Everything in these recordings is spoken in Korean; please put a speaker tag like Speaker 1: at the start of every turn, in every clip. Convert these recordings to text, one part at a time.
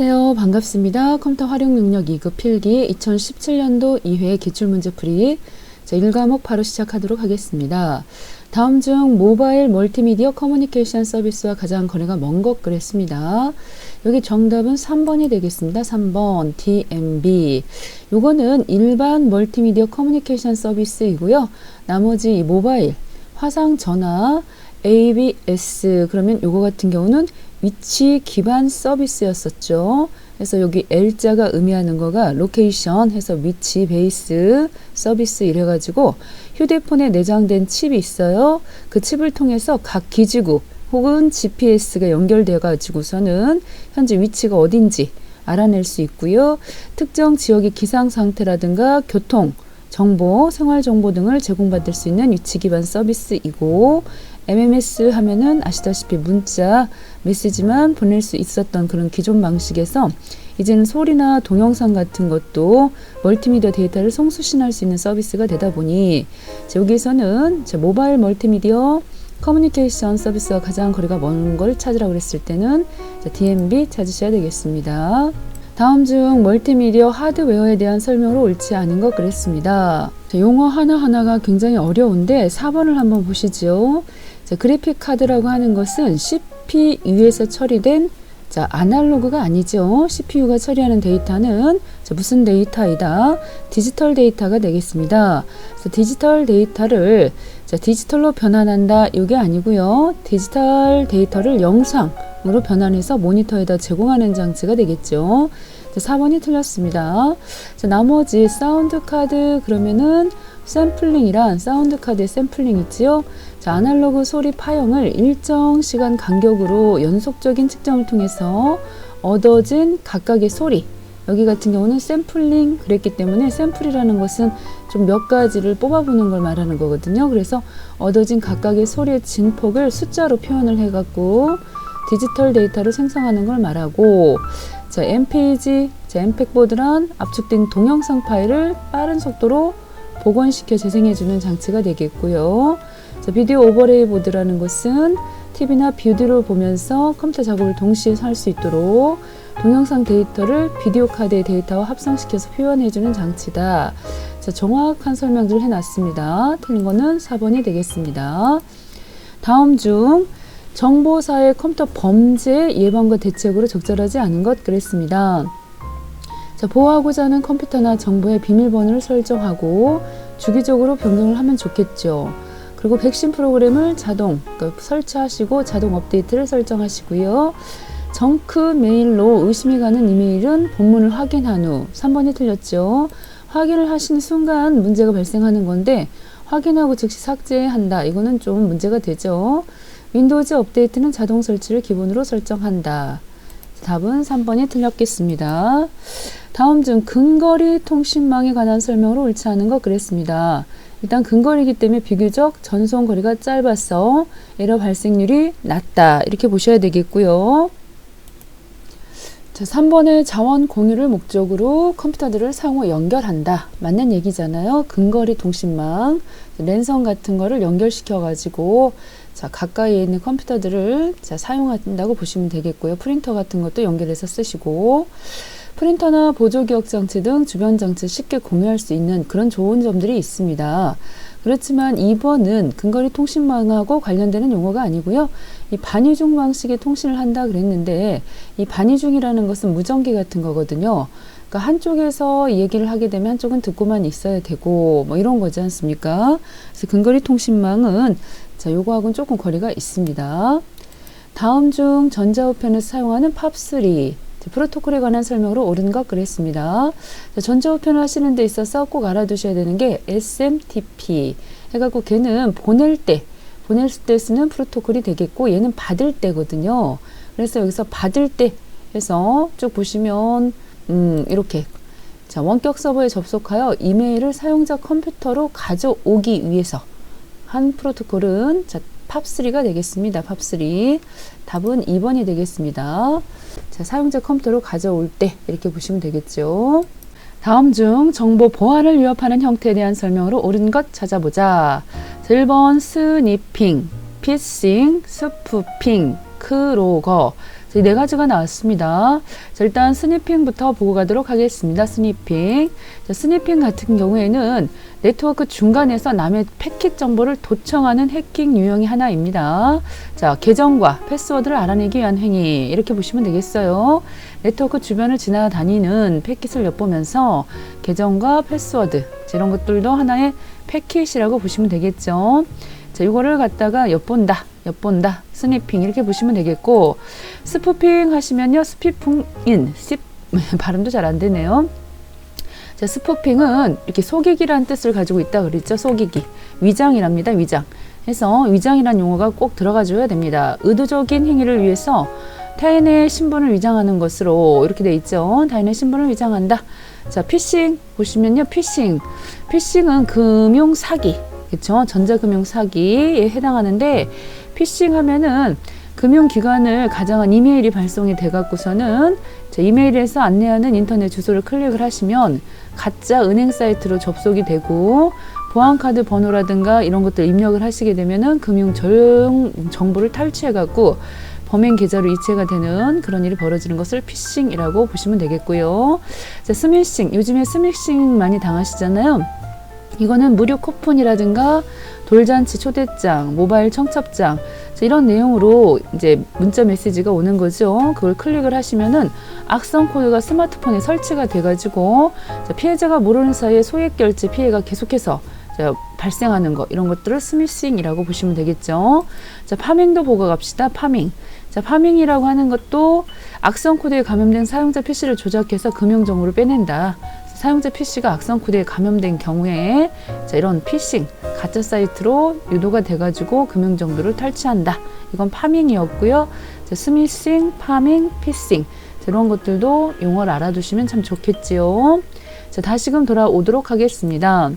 Speaker 1: 안녕하세요. 반갑습니다. 컴퓨터 활용 능력 2급 필기 2017년도 2회 기출문제 풀이 1과목 바로 시작하도록 하겠습니다. 다음 중 모바일 멀티미디어 커뮤니케이션 서비스와 가장 거리가 먼 것 그랬습니다. 여기 정답은 3번이 되겠습니다. 3번 DMB. 요거는 일반 멀티미디어 커뮤니케이션 서비스이고요. 나머지 이 모바일, 화상 전화, ABS 그러면 요거 같은 경우는 위치 기반 서비스였었죠. 그래서 여기 L자가 의미하는 거가 로케이션 해서 위치 베이스 서비스 이래가지고 휴대폰에 내장된 칩이 있어요. 그 칩을 통해서 각 기지국 혹은 GPS가 연결되어 가지고서는 현재 위치가 어딘지 알아낼 수 있고요. 특정 지역의 기상 상태라든가 교통 정보, 생활 정보 등을 제공받을 수 있는 위치 기반 서비스이고, MMS 하면은 아시다시피 문자, 메시지만 보낼 수 있었던 그런 기존 방식에서 이제는 소리나 동영상 같은 것도 멀티미디어 데이터를 송수신할 수 있는 서비스가 되다 보니 여기서는 모바일 멀티미디어 커뮤니케이션 서비스와 가장 거리가 먼 걸 찾으라고 그랬을 때는 DMB 찾으셔야 되겠습니다. 다음 중 멀티미디어 하드웨어에 대한 설명으로 옳지 않은 것 그랬습니다. 용어 하나하나가 굉장히 어려운데 4번을 한번 보시죠. 그래픽 카드라고 하는 것은 CPU에서 처리된 아날로그가 아니죠. CPU가 처리하는 데이터는 무슨 데이터이다? 디지털 데이터가 되겠습니다. 그래서 디지털 데이터를 디지털로 변환한다. 이게 아니고요. 디지털 데이터를 영상으로 변환해서 모니터에다 제공하는 장치가 되겠죠. 4번이 틀렸습니다. 나머지 사운드 카드 그러면은 샘플링이란 사운드 카드의 샘플링 있지요. 아날로그 소리 파형을 일정 시간 간격으로 연속적인 측정을 통해서 얻어진 각각의 소리, 여기 같은 경우는 샘플링 그랬기 때문에 샘플이라는 것은 좀 몇 가지를 뽑아보는 걸 말하는 거거든요. 그래서 얻어진 각각의 소리의 진폭을 숫자로 표현을 해갖고 디지털 데이터를 생성하는 걸 말하고, MPEG, MPEG-보드란 압축된 동영상 파일을 빠른 속도로 복원시켜 재생해주는 장치가 되겠고요. 비디오 오버레이 보드라는 것은 TV나 비디오를 보면서 컴퓨터 작업을 동시에 할 수 있도록 동영상 데이터를 비디오 카드의 데이터와 합성시켜서 표현해주는 장치다. 정확한 설명들을 해놨습니다. 틀린 거는 4번이 되겠습니다. 다음 중 정보사회 컴퓨터 범죄 예방과 대책으로 적절하지 않은 것 그랬습니다. 보호하고자 하는 컴퓨터나 정보의 비밀번호를 설정하고 주기적으로 변경을 하면 좋겠죠. 그리고 백신 프로그램을 설치하시고 자동 업데이트를 설정하시고요. 정크 메일로 의심이 가는 이메일은 본문을 확인한 후, 3번이 틀렸죠. 확인을 하시는 순간 문제가 발생하는 건데 확인하고 즉시 삭제한다. 이거는 좀 문제가 되죠. 윈도우즈 업데이트는 자동 설치를 기본으로 설정한다. 답은 3번이 틀렸겠습니다. 다음 중 근거리 통신망에 관한 설명으로 옳지 않은 것 그랬습니다. 일단 근거리이기 때문에 비교적 전송 거리가 짧아서 에러 발생률이 낮다. 이렇게 보셔야 되겠고요. 3번의 자원 공유를 목적으로 컴퓨터들을 상호 연결한다. 맞는 얘기잖아요. 근거리 통신망, 랜선 같은 거를 연결시켜 가지고 가까이에 있는 컴퓨터들을 사용한다고 보시면 되겠고요. 프린터 같은 것도 연결해서 쓰시고, 프린터나 보조기억 장치 등 주변 장치 쉽게 공유할 수 있는 그런 좋은 점들이 있습니다. 그렇지만 2번은 근거리 통신망하고 관련되는 용어가 아니고요. 이 반이중 방식의 통신을 한다 그랬는데, 이 반이중이라는 것은 무전기 같은 거거든요. 그러니까 한쪽에서 얘기를 하게 되면 한쪽은 듣고만 있어야 되고 이런 거지 않습니까? 그래서 근거리 통신망은 요거하고는 조금 거리가 있습니다. 다음 중 전자우편에서 사용하는 팝3 프로토콜에 관한 설명으로 옳은 것 그랬습니다. 전자우편을 하시는 데 있어서 꼭 알아두셔야 되는 게 SMTP 해갖고 걔는 보낼 때 쓰는 프로토콜이 되겠고, 얘는 받을 때거든요. 그래서 여기서 받을 때 해서 쭉 보시면 이렇게 원격 서버에 접속하여 이메일을 사용자 컴퓨터로 가져오기 위해서 한 프로토콜은 팝3가 되겠습니다. 팝3. 답은 2번이 되겠습니다. 사용자 컴퓨터로 가져올 때 이렇게 보시면 되겠죠. 다음 중 정보 보안을 위협하는 형태에 대한 설명으로 옳은 것 찾아보자. 1번 스니핑, 피싱, 스푸핑, 크로거. 이 네 가지가 나왔습니다. 자, 일단 스니핑부터 보고 가도록 하겠습니다. 스니핑. 자, 스니핑 같은 경우에는 네트워크 중간에서 남의 패킷 정보를 도청하는 해킹 유형이 하나입니다. 자, 계정과 패스워드를 알아내기 위한 행위, 이렇게 보시면 되겠어요. 네트워크 주변을 지나다니는 패킷을 엿보면서 계정과 패스워드, 이런 것들도 하나의 패킷이라고 보시면 되겠죠. 자, 이거를 갖다가 엿본다, 스니핑, 이렇게 보시면 되겠고, 스푸핑 하시면요, 스피풍인, 발음도 잘 안 되네요. 자, 스푸핑은 이렇게 속이기라는 뜻을 가지고 있다 그랬죠. 속이기. 위장이랍니다. 위장. 해서 위장이라는 용어가 꼭 들어가 줘야 됩니다. 의도적인 행위를 위해서 타인의 신분을 위장하는 것으로 이렇게 돼 있죠. 타인의 신분을 위장한다. 자, 피싱 보시면요. 피싱은 금융 사기. 그렇죠? 전자금융 사기에 해당하는데, 피싱 하면은 금융기관을 가장한 이메일이 발송이 돼 갖고서는 이메일에서 안내하는 인터넷 주소를 클릭을 하시면 가짜 은행 사이트로 접속이 되고, 보안카드 번호라든가 이런 것들 입력을 하시게 되면은 금융 정보를 탈취해 갖고 범행 계좌로 이체가 되는 그런 일이 벌어지는 것을 피싱이라고 보시면 되겠고요. 자, 스미싱, 요즘에 스미싱 많이 당하시잖아요. 이거는 무료 쿠폰이라든가 돌잔치 초대장, 모바일 청첩장, 이런 내용으로 이제 문자 메시지가 오는 거죠. 그걸 클릭을 하시면은 악성 코드가 스마트폰에 설치가 돼가지고 피해자가 모르는 사이에 소액 결제 피해가 계속해서 발생하는 거, 이런 것들을 스미싱이라고 보시면 되겠죠. 자, 파밍도 보고 갑시다. 파밍. 자, 파밍이라고 하는 것도 악성 코드에 감염된 사용자 PC를 조작해서 금융 정보를 빼낸다. 사용자 PC가 악성 코드에 감염된 경우에 이런 피싱, 가짜 사이트로 유도가 돼가지고 금융 정보를 탈취한다. 이건 파밍이었고요. 스미싱, 파밍, 피싱, 이런 것들도 용어를 알아두시면 참 좋겠지요. 자, 다시금 돌아오도록 하겠습니다.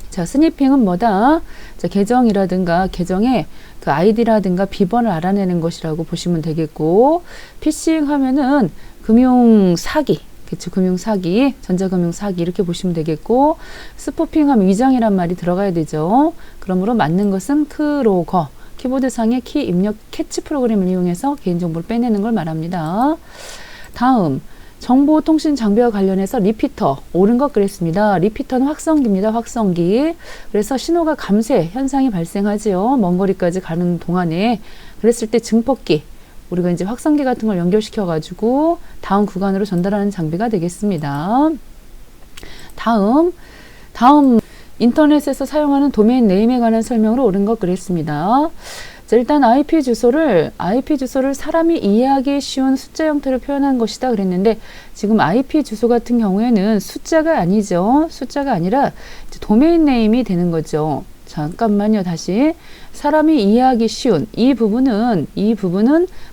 Speaker 1: 자, 스니핑은 뭐다? 자, 계정이라든가 계정의 그 아이디라든가 비번을 알아내는 것이라고 보시면 되겠고, 피싱 하면은 금융 사기, 그쵸, 금융 사기, 전자금융 사기, 이렇게 보시면 되겠고, 스푸핑 하면 위장이란 말이 들어가야 되죠. 그러므로 맞는 것은 크로거, 키보드상의 키 입력 캐치 프로그램을 이용해서 개인정보를 빼내는 걸 말합니다. 다음, 정보통신 장비와 관련해서 리피터, 옳은 것 그랬습니다. 리피터는 확성기입니다. 확성기. 그래서 신호가 감쇄 현상이 발생하지요. 먼 거리까지 가는 동안에. 그랬을 때 증폭기, 우리가 이제 확성기 같은 걸 연결시켜 가지고 다음 구간으로 전달하는 장비가 되겠습니다. 다음 인터넷에서 사용하는 도메인 네임에 관한 설명으로 옳은 것 그랬습니다. 자, 일단 IP 주소를 사람이 이해하기 쉬운 숫자 형태로 표현한 것이다 그랬는데, 지금 IP 주소 같은 경우에는 숫자가 아니죠. 숫자가 아니라 도메인 네임이 되는 거죠. 잠깐만요. 다시. 사람이 이해하기 쉬운 이 부분은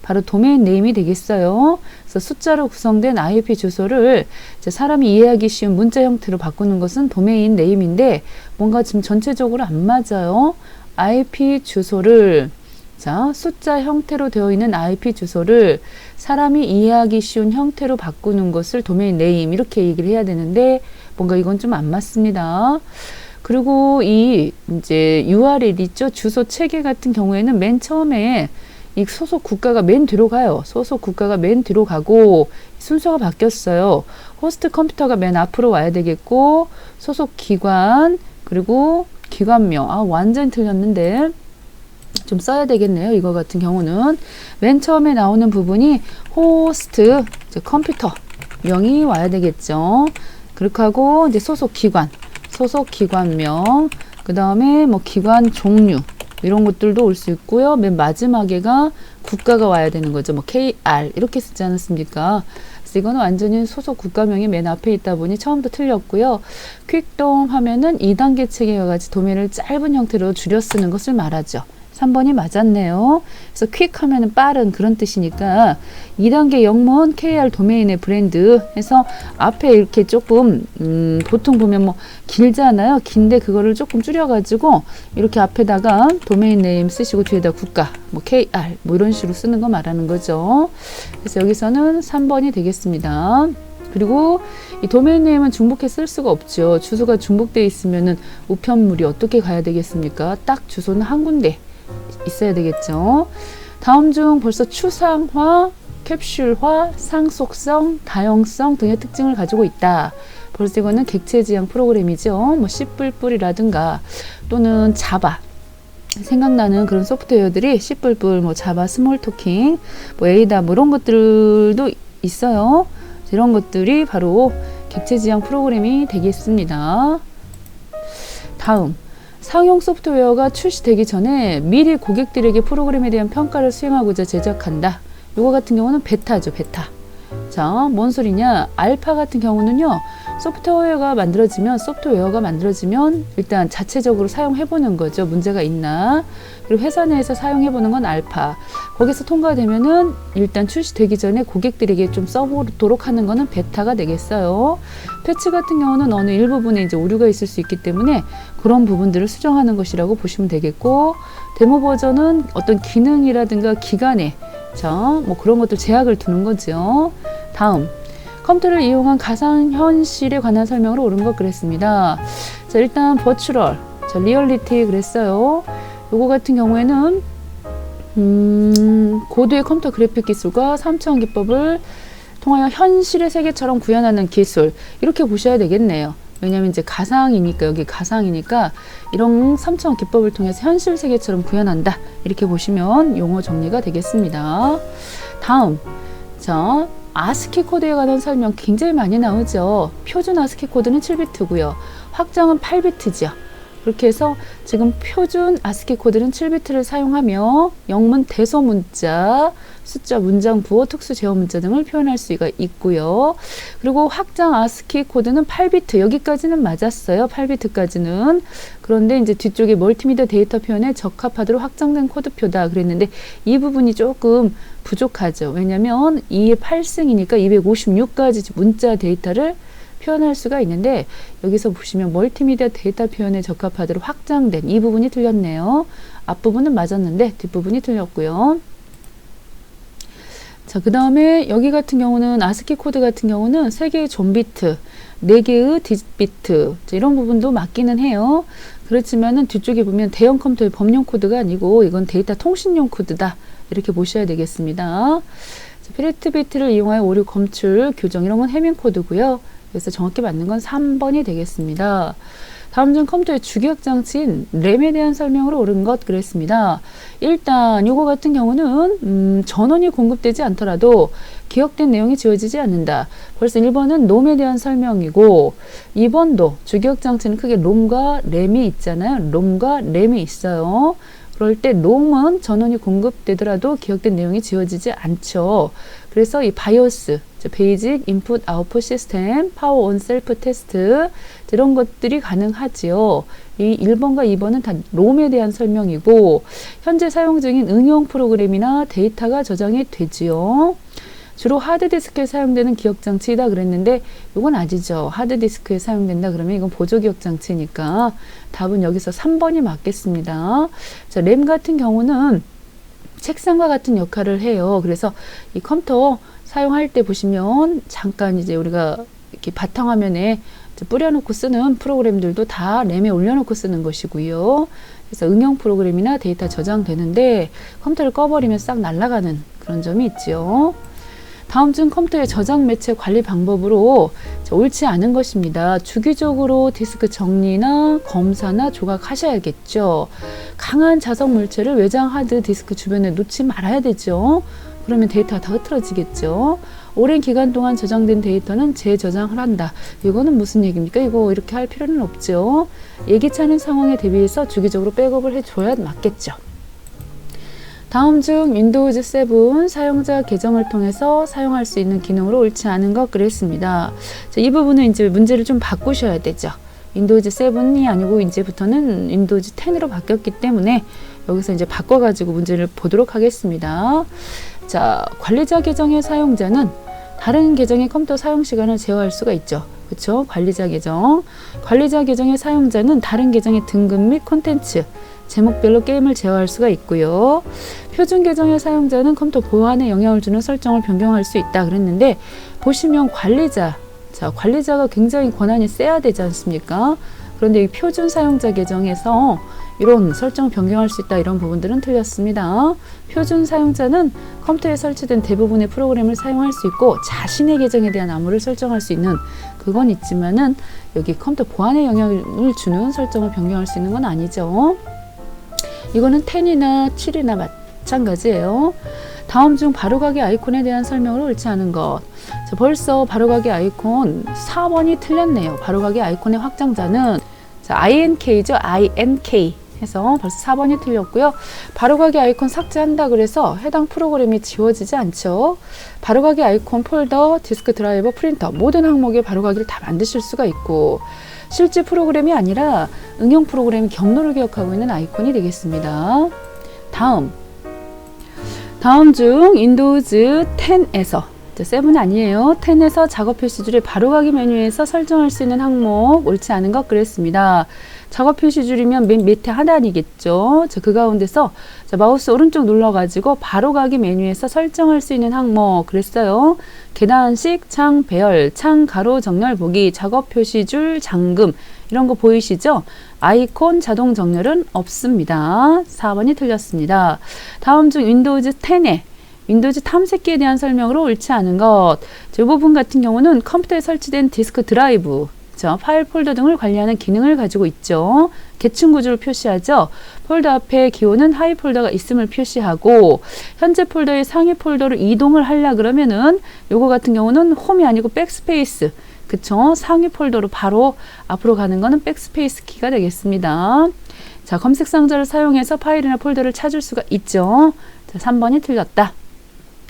Speaker 1: 바로 도메인 네임이 되겠어요. 그래서 숫자로 구성된 IP 주소를 사람이 이해하기 쉬운 문자 형태로 바꾸는 것은 도메인 네임인데, 뭔가 지금 전체적으로 안 맞아요. IP 주소를, 자, 숫자 형태로 되어 있는 IP 주소를 사람이 이해하기 쉬운 형태로 바꾸는 것을 도메인 네임, 이렇게 얘기를 해야 되는데 뭔가 이건 좀 안 맞습니다. 그리고 이 이제 URL 있죠. 주소 체계 같은 경우에는 맨 처음에 이 소속 국가가 맨 뒤로 가요. 소속 국가가 맨 뒤로 가고 순서가 바뀌었어요. 호스트 컴퓨터가 맨 앞으로 와야 되겠고, 소속 기관, 그리고 기관명. 완전 틀렸는데 좀 써야 되겠네요. 이거 같은 경우는 맨 처음에 나오는 부분이 호스트 컴퓨터 명이 와야 되겠죠. 그렇게 하고 이제 소속 기관명, 그 다음에 뭐 기관 종류, 이런 것들도 올 수 있고요. 맨 마지막에가 국가가 와야 되는 거죠. 뭐 KR 이렇게 쓰지 않았습니까? 그래서 이거는 완전히 소속 국가명이 맨 앞에 있다 보니 처음부터 틀렸고요. 퀵돔 하면은 2단계 체계와 같이 도메인을 짧은 형태로 줄여 쓰는 것을 말하죠. 3번이 맞았네요. 그래서 퀵 하면은 빠른, 그런 뜻이니까 2단계 영문 KR 도메인의 브랜드 해서 앞에 이렇게 조금 보통 보면 뭐 길잖아요. 긴데 그거를 조금 줄여가지고 이렇게 앞에다가 도메인 네임 쓰시고 뒤에다 국가 뭐 KR 뭐 이런 식으로 쓰는 거 말하는 거죠. 그래서 여기서는 3번이 되겠습니다. 그리고 이 도메인 네임은 중복해 쓸 수가 없죠. 주소가 중복되어 있으면은 우편물이 어떻게 가야 되겠습니까? 딱 주소는 한 군데 있어야 되겠죠. 다음 중 벌써 추상화 캡슐화, 상속성, 다용성 등의 특징을 가지고 있다. 벌써 이거는 객체 지향 프로그램이죠. 뭐 C++이라든가 또는 자바. 생각나는 그런 소프트웨어들이 C++, 뭐 자바, 스몰 토킹, 뭐 에이다 뭐 이런 것들도 있어요. 이런 것들이 바로 객체 지향 프로그램이 되겠습니다. 다음, 상용 소프트웨어가 출시되기 전에 미리 고객들에게 프로그램에 대한 평가를 수행하고자 제작한다. 이거 같은 경우는 베타죠, 베타. 자, 뭔 소리냐? 알파 같은 경우는요, 소프트웨어가 만들어지면 일단 자체적으로 사용해보는 거죠. 문제가 있나? 그리고 회사 내에서 사용해보는 건 알파. 거기서 통과되면은 일단 출시되기 전에 고객들에게 좀 써보도록 하는 거는 베타가 되겠어요. 패치 같은 경우는 어느 일부분에 이제 오류가 있을 수 있기 때문에 그런 부분들을 수정하는 것이라고 보시면 되겠고, 데모 버전은 어떤 기능이라든가 기간에 뭐 그런 것들 제약을 두는 거죠. 다음, 컴퓨터를 이용한 가상현실에 관한 설명으로 옳은 것 그랬습니다. 자, 일단 버추럴, 리얼리티 그랬어요. 요거 같은 경우에는 고도의 컴퓨터 그래픽 기술과 3차원 기법을 통하여 현실의 세계처럼 구현하는 기술, 이렇게 보셔야 되겠네요. 왜냐면 이제 가상이니까, 여기 가상이니까 이런 3차원 기법을 통해서 현실 세계처럼 구현한다, 이렇게 보시면 용어 정리가 되겠습니다. 다음, 자, 아스키 코드에 관한 설명 굉장히 많이 나오죠. 표준 아스키 코드는 7비트고요. 확장은 8비트죠. 그렇게 해서 지금 표준 아스키 코드는 7비트를 사용하며 영문 대소문자, 숫자, 문장, 부호, 특수 제어 문자 등을 표현할 수가 있고요. 그리고 확장 아스키 코드는 8비트, 여기까지는 맞았어요. 8비트까지는. 그런데 이제 뒤쪽에 멀티미디어 데이터 표현에 적합하도록 확장된 코드표다 그랬는데 이 부분이 조금 부족하죠. 왜냐면 2의 8승이니까 256가지 문자 데이터를 표현할 수가 있는데, 여기서 보시면 멀티미디어 데이터 표현에 적합하도록 확장된 이 부분이 틀렸네요. 앞부분은 맞았는데 뒷부분이 틀렸고요. 자, 그 다음에 여기 같은 경우는 아스키 코드 같은 경우는 3개의 존비트, 4개의 뒷비트, 이런 부분도 맞기는 해요. 그렇지만은 뒤쪽에 보면 대형 컴퓨터의 범용 코드가 아니고 이건 데이터 통신용 코드다, 이렇게 보셔야 되겠습니다. 피레트 비트를 이용하여 오류 검출, 교정, 이런 건 해밍 코드고요. 그래서 정확히 맞는 건 3번이 되겠습니다. 다음 중 컴퓨터의 주기억 장치인 램에 대한 설명으로 옳은 것 그랬습니다. 일단 요거 같은 경우는 전원이 공급되지 않더라도 기억된 내용이 지워지지 않는다. 벌써 1번은 롬에 대한 설명이고, 2번도 주기억 장치는 크게 롬과 램이 있잖아요. 롬과 램이 있어요. 그럴 때 롬은 전원이 공급되더라도 기억된 내용이 지워지지 않죠. 그래서 이 바이오스, 베이직 인풋 아웃풋 시스템, 파워 온 셀프 테스트, 이런 것들이 가능하지요. 이 1번과 2번은 다 롬에 대한 설명이고, 현재 사용 중인 응용 프로그램이나 데이터가 저장이 되지요. 주로 하드디스크에 사용되는 기억장치이다 그랬는데 이건 아니죠. 하드디스크에 사용된다 그러면 이건 보조기억장치니까 답은 여기서 3번이 맞겠습니다. 자, 램 같은 경우는 책상과 같은 역할을 해요. 그래서 이 컴퓨터 사용할 때 보시면 잠깐 이제 우리가 이렇게 바탕화면에 뿌려놓고 쓰는 프로그램들도 다 램에 올려놓고 쓰는 것이고요. 그래서 응용 프로그램이나 데이터 저장되는데 컴퓨터를 꺼버리면 싹 날아가는 그런 점이 있죠. 다음 중 컴퓨터의 저장 매체 관리 방법으로 옳지 않은 것입니다. 주기적으로 디스크 정리나 검사나 조각하셔야겠죠. 강한 자석 물체를 외장 하드 디스크 주변에 놓지 말아야 되죠. 그러면 데이터가 다 흐트러지겠죠. 오랜 기간 동안 저장된 데이터는 재저장을 한다. 이거는 무슨 얘기입니까? 이거 이렇게 할 필요는 없죠. 예기치 않은 상황에 대비해서 주기적으로 백업을 해줘야 맞겠죠. 다음 중 윈도우즈 7 사용자 계정을 통해서 사용할 수 있는 기능으로 옳지 않은 것 그랬습니다. 자, 이 부분은 이제 문제를 좀 바꾸셔야 되죠. 윈도우즈 7이 아니고 이제부터는 윈도우즈 10으로 바뀌었기 때문에 여기서 이제 바꿔가지고 문제를 보도록 하겠습니다. 자, 관리자 계정의 사용자는 다른 계정의 컴퓨터 사용 시간을 제어할 수가 있죠. 그렇죠? 관리자 계정. 관리자 계정의 사용자는 다른 계정의 등급 및 콘텐츠, 제목별로 게임을 제어할 수가 있고요. 표준 계정의 사용자는 컴퓨터 보안에 영향을 주는 설정을 변경할 수 있다 그랬는데, 보시면 관리자, 자, 관리자가 굉장히 권한이 세야 되지 않습니까? 그런데 이 표준 사용자 계정에서 이런 설정 변경할 수 있다 이런 부분들은 틀렸습니다. 표준 사용자는 컴퓨터에 설치된 대부분의 프로그램을 사용할 수 있고 자신의 계정에 대한 암호를 설정할 수 있는 그건 있지만은 여기 컴퓨터 보안에 영향을 주는 설정을 변경할 수 있는 건 아니죠. 이거는 10이나 7이나 마찬가지예요. 다음 중 바로가기 아이콘에 대한 설명으로 옳지 않은 것. 자, 벌써 바로가기 아이콘 4번이 틀렸네요. 바로가기 아이콘의 확장자는 자, INK죠. INK 해서 벌써 4번이 틀렸고요. 바로가기 아이콘 삭제한다 그래서 해당 프로그램이 지워지지 않죠. 바로가기 아이콘 폴더, 디스크 드라이버, 프린터 모든 항목에 바로가기를 다 만드실 수가 있고 실제 프로그램이 아니라 응용 프로그램 경로를 기억하고 있는 아이콘이 되겠습니다. 다음 중 윈도우즈 10에서 7은 아니에요. 10에서 작업 표시줄의 바로가기 메뉴에서 설정할 수 있는 항목 옳지 않은 것 그랬습니다. 작업 표시줄이면 맨 밑에 하단이겠죠. 자, 그 가운데서 자, 마우스 오른쪽 눌러가지고 바로가기 메뉴에서 설정할 수 있는 항목 그랬어요. 계단식, 창 배열, 창 가로 정렬 보기, 작업 표시줄, 잠금 이런 거 보이시죠? 아이콘 자동 정렬은 없습니다. 4번이 틀렸습니다. 다음 중 윈도우즈 10에 윈도우즈 탐색기에 대한 설명으로 옳지 않은 것. 이 부분 같은 경우는 컴퓨터에 설치된 디스크 드라이브, 파일 폴더 등을 관리하는 기능을 가지고 있죠. 계층 구조를 표시하죠. 폴더 앞에 기호는 하위 폴더가 있음을 표시하고 현재 폴더의 상위 폴더로 이동을 하려 그러면은 요거 같은 경우는 홈이 아니고 백스페이스. 그쵸? 상위 폴더로 바로 앞으로 가는 거는 백스페이스 키가 되겠습니다. 자, 검색 상자를 사용해서 파일이나 폴더를 찾을 수가 있죠. 자, 3번이 틀렸다.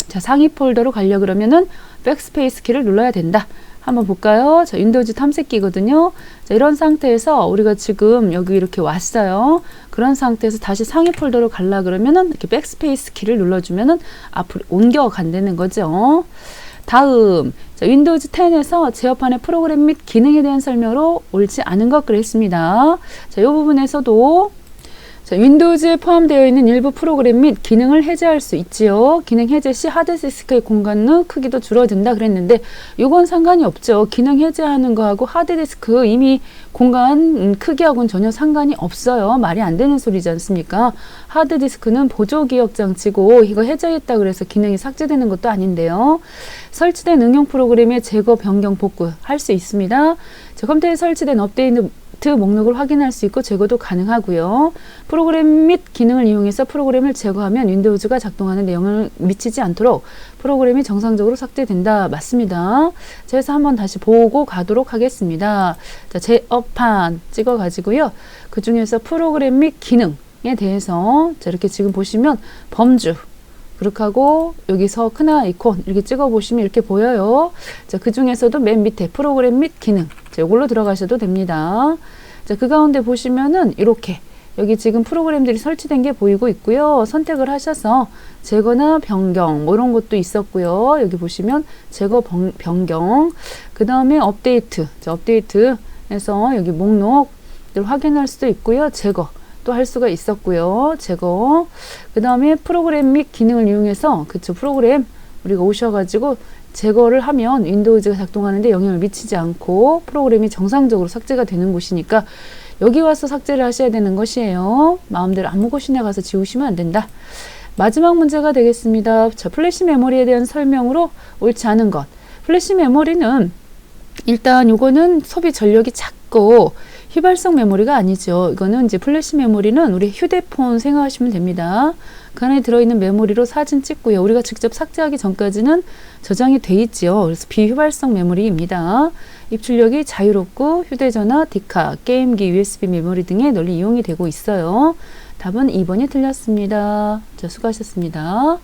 Speaker 1: 자, 상위 폴더로 가려 그러면은 백스페이스 키를 눌러야 된다. 한번 볼까요? 자, 윈도우즈 탐색기거든요. 자, 이런 상태에서 우리가 지금 여기 이렇게 왔어요. 그런 상태에서 다시 상위 폴더로 가려 그러면은 이렇게 백스페이스 키를 눌러주면은 앞으로 옮겨간다는 거죠. 다음, 자, 윈도우즈 10에서 제어판의 프로그램 및 기능에 대한 설명으로 옳지 않은 것 그랬습니다. 자, 이 부분에서도 자, 윈도우즈에 포함되어 있는 일부 프로그램 및 기능을 해제할 수 있지요. 기능 해제 시 하드디스크의 공간의 크기도 줄어든다 그랬는데 이건 상관이 없죠. 기능 해제하는 거하고 하드디스크 이미 공간 크기하고는 전혀 상관이 없어요. 말이 안 되는 소리지 않습니까? 하드디스크는 보조기억장치고 이거 해제했다 그래서 기능이 삭제되는 것도 아닌데요. 설치된 응용 프로그램의 제거, 변경, 복구 할 수 있습니다. 자, 컴퓨터에 설치된 업데이트 목록을 확인할 수 있고 제거도 가능하고요. 프로그램 및 기능을 이용해서 프로그램을 제거하면 윈도우즈가 작동하는 데 영향을 미치지 않도록 프로그램이 정상적으로 삭제된다. 맞습니다. 자, 그래서 한번 다시 보고 가도록 하겠습니다. 자, 제어판 찍어가지고요. 그 중에서 프로그램 및 기능에 대해서 자, 이렇게 지금 보시면 범주 그렇게 하고 여기서 큰 아이콘 이렇게 찍어 보시면 이렇게 보여요. 자, 그 중에서도 맨 밑에 프로그램 및 기능 자, 이걸로 들어가셔도 됩니다. 자, 그 가운데 보시면은 이렇게 여기 지금 프로그램들이 설치된 게 보이고 있고요. 선택을 하셔서 제거나 변경 뭐 이런 것도 있었고요. 여기 보시면 제거 변경 그 다음에 업데이트 자, 업데이트에서 여기 목록들 확인할 수도 있고요. 제거 또 할 수가 있었고요. 제거 그 다음에 프로그램 및 기능을 이용해서 그쵸 프로그램 우리가 오셔가지고 제거를 하면 윈도우즈가 작동하는데 영향을 미치지 않고 프로그램이 정상적으로 삭제가 되는 곳이니까 여기 와서 삭제를 하셔야 되는 것이에요. 마음대로 아무 곳이나 가서 지우시면 안 된다. 마지막 문제가 되겠습니다. 자, 플래시 메모리에 대한 설명으로 옳지 않은 것. 플래시 메모리는 일단 요거는 소비 전력이 작고 휘발성 메모리가 아니죠. 이거는 이제 플래시 메모리는 우리 휴대폰 생각하시면 됩니다. 그 안에 들어있는 메모리로 사진 찍고요. 우리가 직접 삭제하기 전까지는 저장이 돼 있지요. 그래서 비휘발성 메모리입니다. 입출력이 자유롭고 휴대전화, 디카, 게임기, USB 메모리 등에 널리 이용이 되고 있어요. 답은 2번이 틀렸습니다. 자, 수고하셨습니다.